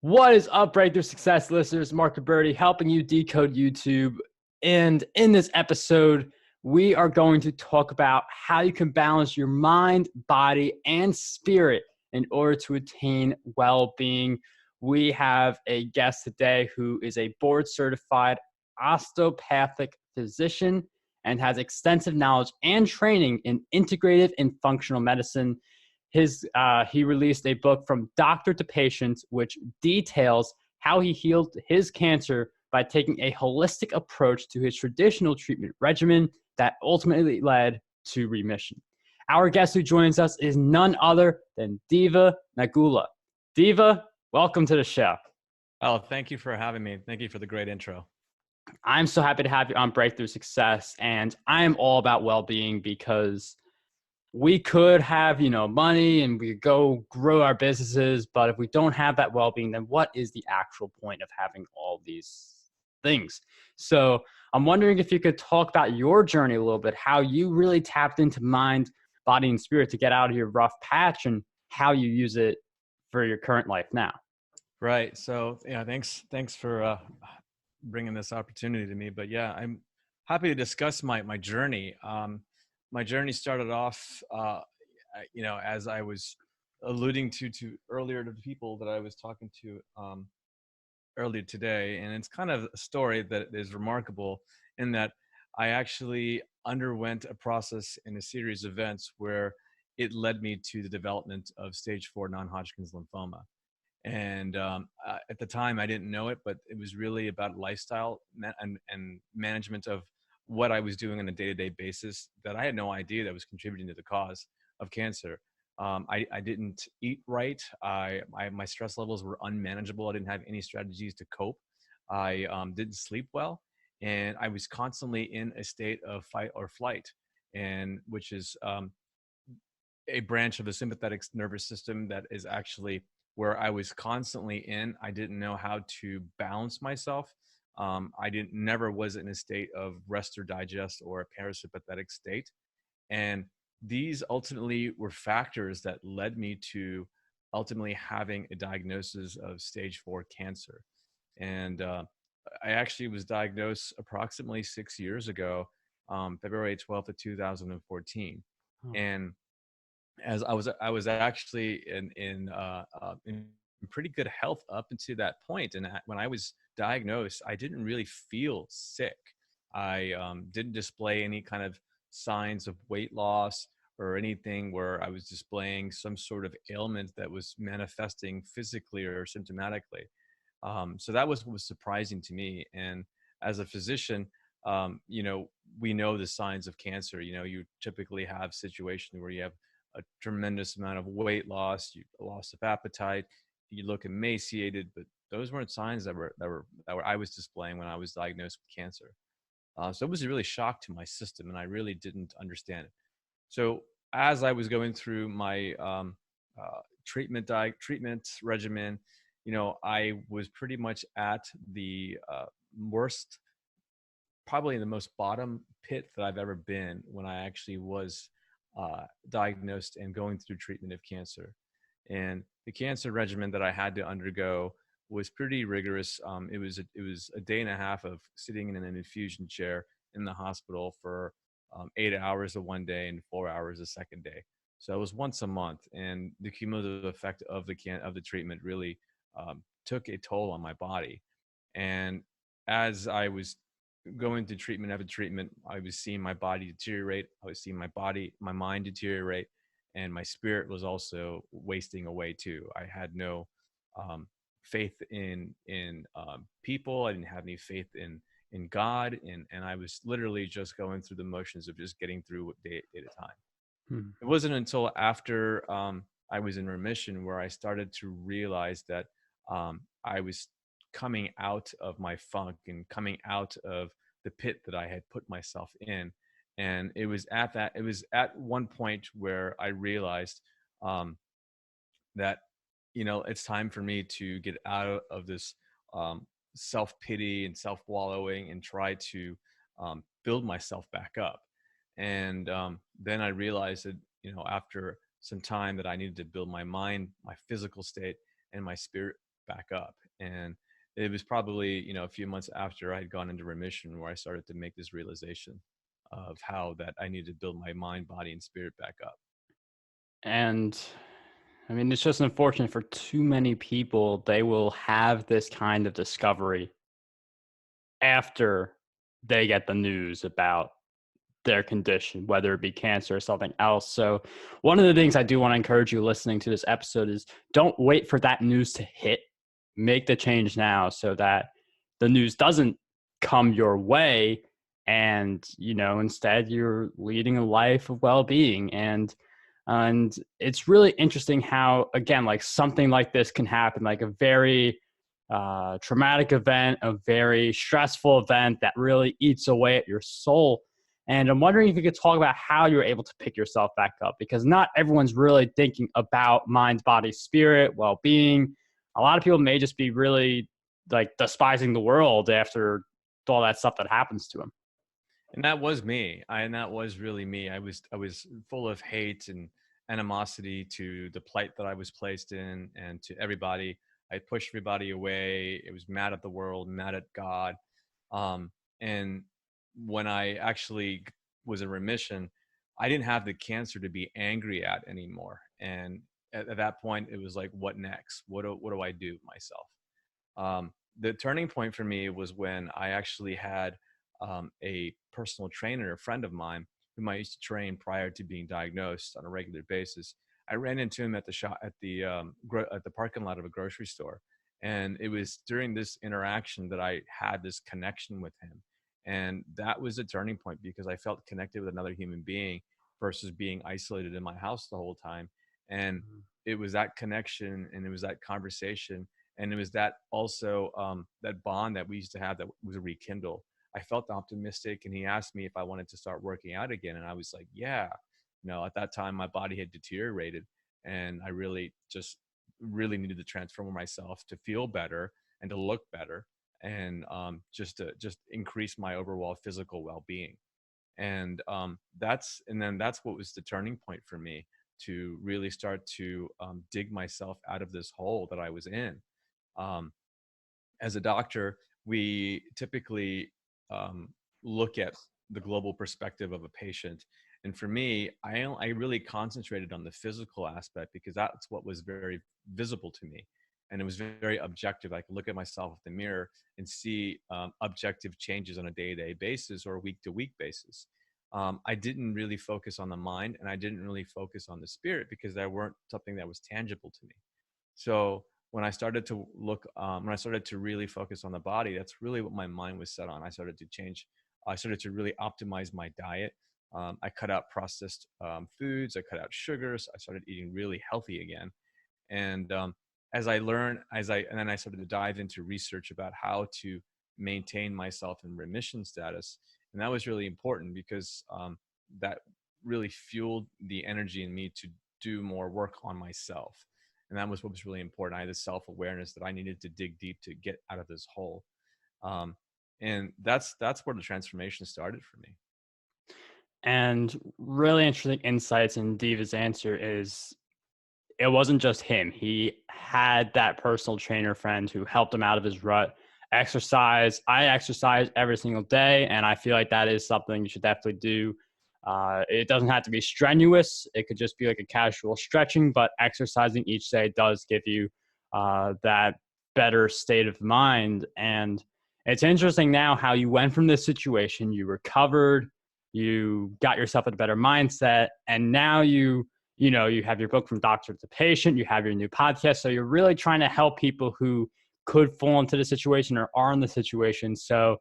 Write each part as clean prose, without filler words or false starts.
What is up, Breakthrough Success listeners? Mark Birdie helping you decode YouTube. And in this episode, we are going to talk about how you can balance your mind, body, and spirit in order to attain well-being. We have a guest today who is a board-certified osteopathic physician and has extensive knowledge and training in integrative and functional medicine. He released a book, From Doctor to Patient, which details how he healed his cancer by taking a holistic approach to his traditional treatment regimen that ultimately led to remission. Our guest who joins us is none other than Diva Nagula. Diva, welcome to the show. Oh, thank you for having me. Thank you for the great intro. I'm so happy to have you on Breakthrough Success, and I am all about well-being because we could have, money and we could go grow our businesses, but if we don't have that well-being, then what is the actual point of having all these things? So I'm wondering if you could talk about your journey a little bit, how you really tapped into mind, body, and spirit to get out of your rough patch and how you use it for your current life now. Right. So yeah, thanks for bringing this opportunity to me. But yeah, I'm happy to discuss my journey. My journey started off, as I was alluding to earlier to the people that I was talking to earlier today, and it's kind of a story that is remarkable in that I actually underwent a process in a series of events where it led me to the development of stage 4 non-Hodgkin's lymphoma. And at the time, I didn't know it, but it was really about lifestyle and management of what I was doing on a day-to-day basis that I had no idea that was contributing to the cause of cancer. I didn't eat right. My stress levels were unmanageable. I didn't have any strategies to cope. I didn't sleep well, and I was constantly in a state of fight or flight, and which is a branch of the sympathetic nervous system that is actually where I was constantly in. I didn't know how to balance myself. I never was in a state of rest or digest or a parasympathetic state. And these ultimately were factors that led me to ultimately having a diagnosis of stage 4 cancer. And I actually was diagnosed approximately 6 years ago, February 12th of 2014. Oh. And as I was actually in pretty good health up until that point. And when I was diagnosed, I didn't really feel sick. I didn't display any kind of signs of weight loss or anything where I was displaying some sort of ailment that was manifesting physically or symptomatically. So that was what was surprising to me. And as a physician, we know the signs of cancer. You typically have situations where you have a tremendous amount of weight loss, loss of appetite, you look emaciated, but those weren't signs that I was displaying when I was diagnosed with cancer. So it was a really shock to my system, and I really didn't understand it. So as I was going through my treatment regimen, I was pretty much at the worst, probably the most bottom pit that I've ever been when I actually was diagnosed and going through treatment of cancer. And the cancer regimen that I had to undergo was pretty rigorous. It was a day and a half of sitting in an infusion chair in the hospital for 8 hours of one day and 4 hours the second day. So it was once a month, and the cumulative effect of the treatment really took a toll on my body. And as I was going through treatment after treatment, I was seeing my body deteriorate. I was seeing my mind deteriorate, and my spirit was also wasting away too. I had no faith in people. I didn't have any faith in God, and I was literally just going through the motions of just getting through day at a time. It wasn't until after I was in remission where I started to realize that I was coming out of my funk and coming out of the pit that I had put myself in. And it was at one point where I realized that, it's time for me to get out of this self-pity and self-wallowing and try to build myself back up. And then I realized that, after some time, that I needed to build my mind, my physical state, and my spirit back up. And it was probably, a few months after I had gone into remission where I started to make this realization of how that I needed to build my mind, body, and spirit back up. And I mean, it's just unfortunate for too many people. They will have this kind of discovery after they get the news about their condition, whether it be cancer or something else. So, one of the things I do want to encourage you listening to this episode is don't wait for that news to hit. Make the change now so that the news doesn't come your way, and instead you're leading a life of well-being. And it's really interesting how, again, like something like this can happen, like a very traumatic event, a very stressful event that really eats away at your soul. And I'm wondering if you could talk about how you're able to pick yourself back up, because not everyone's really thinking about mind, body, spirit, well-being. A lot of people may just be really like despising the world after all that stuff that happens to them. And that was me. And that was really me. I was full of hate and animosity to the plight that I was placed in and to everybody. I pushed everybody away. It was mad at the world, mad at God. And when I actually was in remission, I didn't have the cancer to be angry at anymore. And at that point, it was like, what next? What do I do myself? The turning point for me was when I actually had a personal trainer, a friend of mine, whom I used to train prior to being diagnosed on a regular basis. I ran into him at the shop at the parking lot of a grocery store, and it was during this interaction that I had this connection with him, and that was a turning point because I felt connected with another human being versus being isolated in my house the whole time. And it was that connection, and it was that conversation, and it was that also that bond that we used to have that was rekindled. I felt optimistic, and he asked me if I wanted to start working out again, and I was like, yeah. At that time my body had deteriorated, and I really needed to transform myself to feel better and to look better, and just increase my overall physical well-being. And that's what was the turning point for me to really start to dig myself out of this hole that I was in. um, as a doctor, we typically look at the global perspective of a patient. And for me, I really concentrated on the physical aspect because that's what was very visible to me. And it was very objective. I could look at myself in the mirror and see objective changes on a day-to-day basis or week-to-week basis. I didn't really focus on the mind, and I didn't really focus on the spirit because they weren't something that was tangible to me. So when I started to when I started to really focus on the body, that's really what my mind was set on. I started to change. I started to really optimize my diet. I cut out processed foods. I cut out sugars. I started eating really healthy again. And and then I started to dive into research about how to maintain myself in remission status. And that was really important because that really fueled the energy in me to do more work on myself. And that was what was really important. I had this self-awareness that I needed to dig deep to get out of this hole. Um, and that's where the transformation started for me. And really interesting insights in Diva's answer is it wasn't just him. He had that personal trainer friend who helped him out of his rut. Exercise. I exercise every single day, and I feel like that is something you should definitely do. It doesn't have to be strenuous. It could just be like a casual stretching, but exercising each day does give you that better state of mind. And it's interesting now how you went from this situation, you recovered, you got yourself in a better mindset, and now you have your book From Doctor to Patient, you have your new podcast. So you're really trying to help people who could fall into the situation or are in the situation. So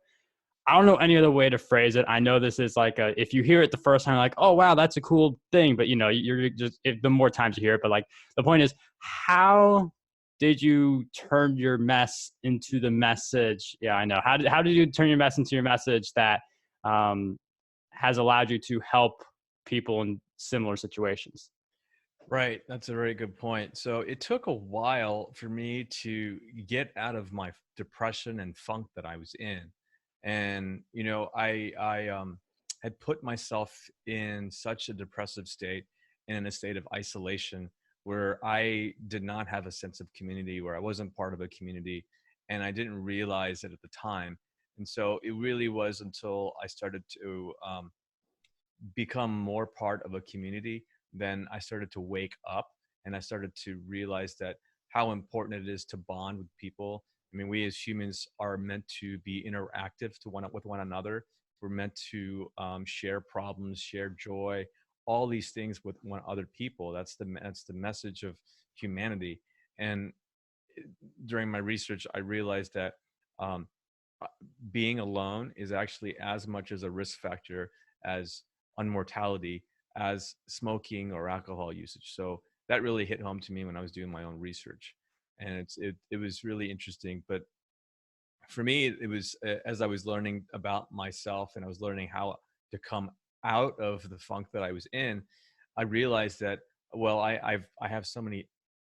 I don't know any other way to phrase it. I know this is like if you hear it the first time, like, oh, wow, that's a cool thing. But, you're just, the more times you hear it, but like the point is, how did you turn your mess into the message? Yeah, I know. How did you turn your mess into your message that has allowed you to help people in similar situations? Right. That's a very good point. So it took a while for me to get out of my depression and funk that I was in. And, I had put myself in such a depressive state and in a state of isolation where I did not have a sense of community, where I wasn't part of a community, and I didn't realize it at the time. And so it really was until I started to become more part of a community, then I started to wake up and I started to realize that how important it is to bond with people. I mean, we as humans are meant to be interactive with one another. We're meant to share problems, share joy, all these things with one other people. That's the message of humanity. And during my research, I realized that um, being alone is actually as much as a risk factor as unmortality as smoking or alcohol usage. So that really hit home to me when I was doing my own research, and it was really interesting. But for me, it was as I was learning about myself and I was learning how to come out of the funk that I was in, I realized that, well, I have so many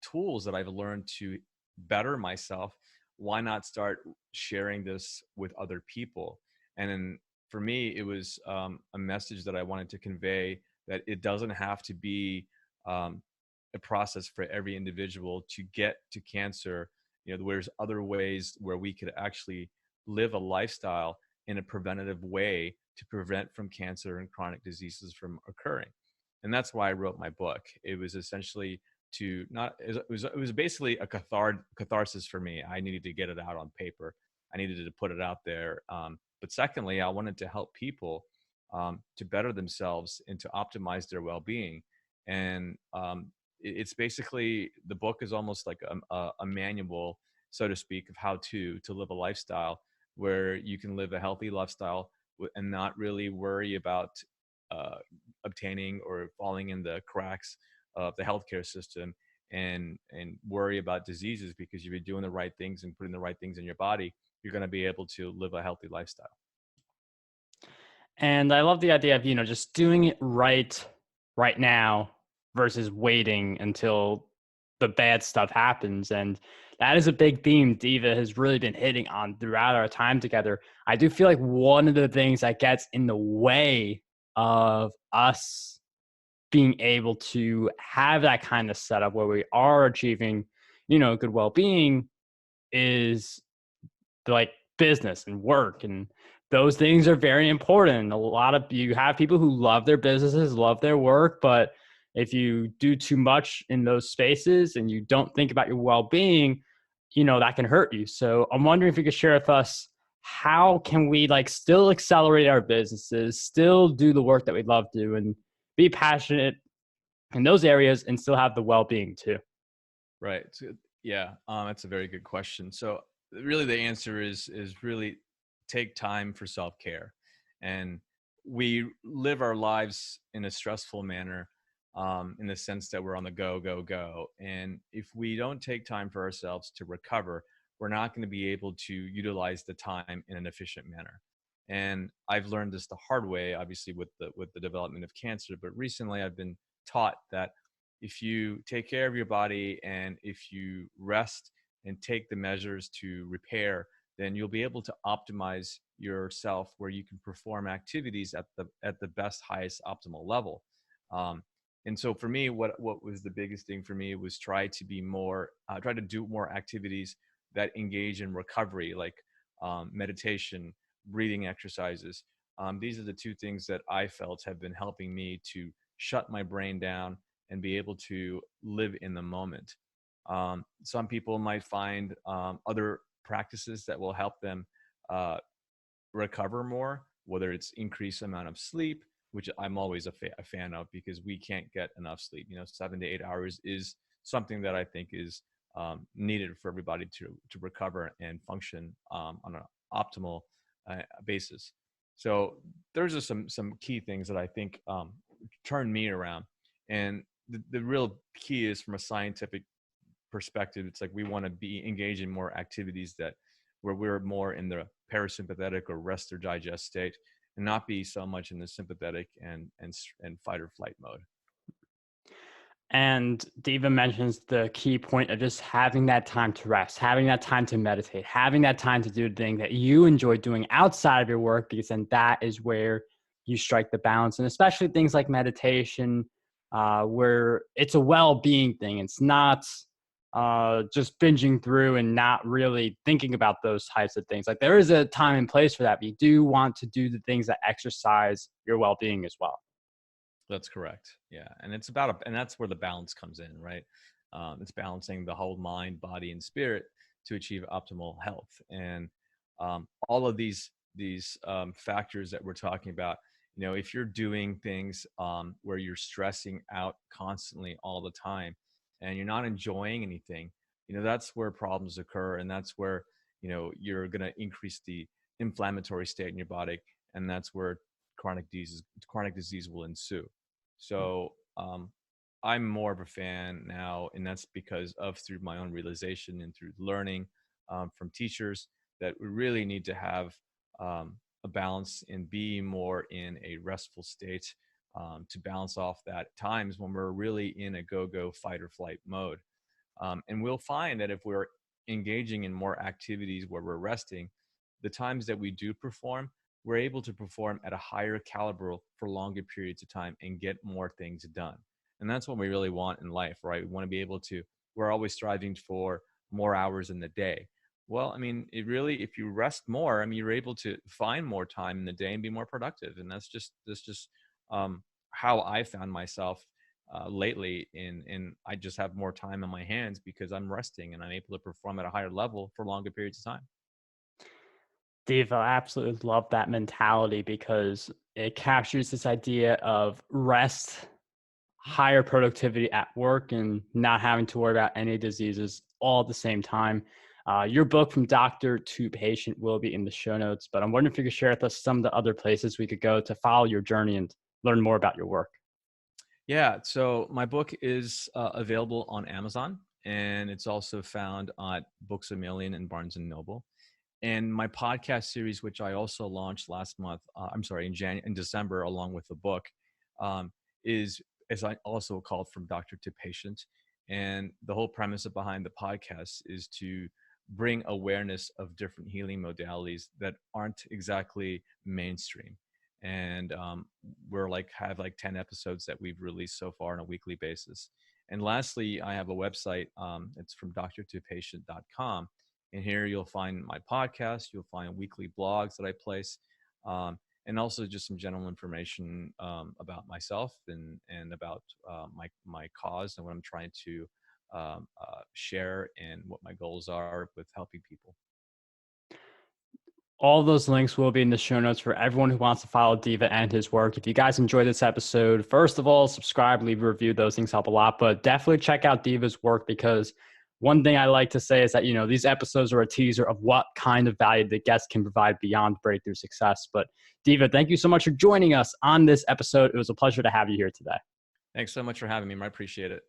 tools that I've learned to better myself. Why not start sharing this with other people? And then for me, it was a message that I wanted to convey, that it doesn't have to be um, a process for every individual to get to cancer. You know, there's other ways where we could actually live a lifestyle in a preventative way to prevent from cancer and chronic diseases from occurring. And that's why I wrote my book. It was essentially to not, it was basically a catharsis for me. I needed to get it out on paper. I needed to put it out there. But secondly, I wanted to help people to better themselves and to optimize their well-being. And it's basically, the book is almost like a manual, so to speak, of how to live a lifestyle where you can live a healthy lifestyle and not really worry about uh, obtaining or falling in the cracks of the healthcare system, and worry about diseases, because if you're doing the right things and putting the right things in your body, you're going to be able to live a healthy lifestyle. And I love the idea of, just doing it right now versus waiting until the bad stuff happens. And that is a big theme Diva has really been hitting on throughout our time together. I do feel like one of the things that gets in the way of us being able to have that kind of setup where we are achieving, good well-being is like business and work, and those things are very important. A lot of you have people who love their businesses, love their work, but if you do too much in those spaces and you don't think about your well-being, that can hurt you. So I'm wondering if you could share with us, how can we still accelerate our businesses, still do the work that we love to, and be passionate in those areas and still have the well-being too? Right. So, yeah, that's a very good question. So really the answer is really take time for self-care. And we live our lives in a stressful manner, in the sense that we're on the go. And if we don't take time for ourselves to recover, we're not going to be able to utilize the time in an efficient manner. And I've learned this the hard way, obviously with the development of cancer, but recently I've been taught that if you take care of your body and if you rest and take the measures to repair, then you'll be able to optimize yourself where you can perform activities at the best, highest optimal level. And so for me, what was the biggest thing for me was try to do more activities that engage in recovery, like meditation, breathing exercises. These are the two things that I felt have been helping me to shut my brain down and be able to live in the moment. Some people might find other practices that will help them recover more, whether it's increased amount of sleep, which I'm always a fan of, because we can't get enough sleep. 7 to 8 hours is something that I think is needed for everybody to recover and function on an optimal basis. So those are some key things that I think turned me around. And the real key is, from a scientific perspective, it's like we want to be engaged in more activities where we're more in the parasympathetic or rest or digest state, and not be so much in the sympathetic and fight or flight mode. And Diva mentions the key point of just having that time to rest, having that time to meditate, having that time to do the thing that you enjoy doing outside of your work, because then that is where you strike the balance. And especially things like meditation, where it's a well-being thing. It's not just binging through and not really thinking about those types of things. Like there is a time and place for that, but you do want to do the things that exercise your well-being as well. That's correct. Yeah. And and that's where the balance comes in, right? It's balancing the whole mind, body, and spirit to achieve optimal health. And all of these factors that we're talking about, if you're doing things where you're stressing out constantly all the time and you're not enjoying anything, that's where problems occur. And that's where, you're going to increase the inflammatory state in your body. And that's where chronic disease will ensue. So I'm more of a fan now, and that's because of through my own realization and through learning from teachers that we really need to have a balance and be more in a restful state to balance off that times when we're really in a go fight or flight mode. And we'll find that if we're engaging in more activities where we're resting, the times that we do perform, we're able to perform at a higher caliber for longer periods of time and get more things done. And that's what we really want in life, right? We want to be able to, we're always striving for more hours in the day. Well, I mean, if you rest more, I mean, you're able to find more time in the day and be more productive. And that's just how I found myself lately in I just have more time on my hands because I'm resting and I'm able to perform at a higher level for longer periods of time. Diva, I absolutely love that mentality because it captures this idea of rest, higher productivity at work, and not having to worry about any diseases all at the same time. Your book, From Doctor to Patient, will be in the show notes, but I'm wondering if you could share with us some of the other places we could go to follow your journey and learn more about your work. Yeah, so my book is available on Amazon, and it's also found at Books A Million and Barnes and Noble. And my podcast series, which I also launched last month, in December, along with the book, is I also called From Doctor to Patient. And the whole premise behind the podcast is to bring awareness of different healing modalities that aren't exactly mainstream. And we're have 10 episodes that we've released so far on a weekly basis. And lastly, I have a website. It's from drtopatient.com. And here you'll find my podcast, you'll find weekly blogs that I place, and also just some general information about myself and about my cause and what I'm trying to share and what my goals are with helping people. All those links will be in the show notes for everyone who wants to follow Diva and his work. If you guys enjoyed this episode, first of all, subscribe, leave a review. Those things help a lot, but definitely check out Diva's work because one thing I like to say is that, these episodes are a teaser of what kind of value the guests can provide beyond breakthrough success. But Diva, thank you so much for joining us on this episode. It was a pleasure to have you here today. Thanks so much for having me. I appreciate it.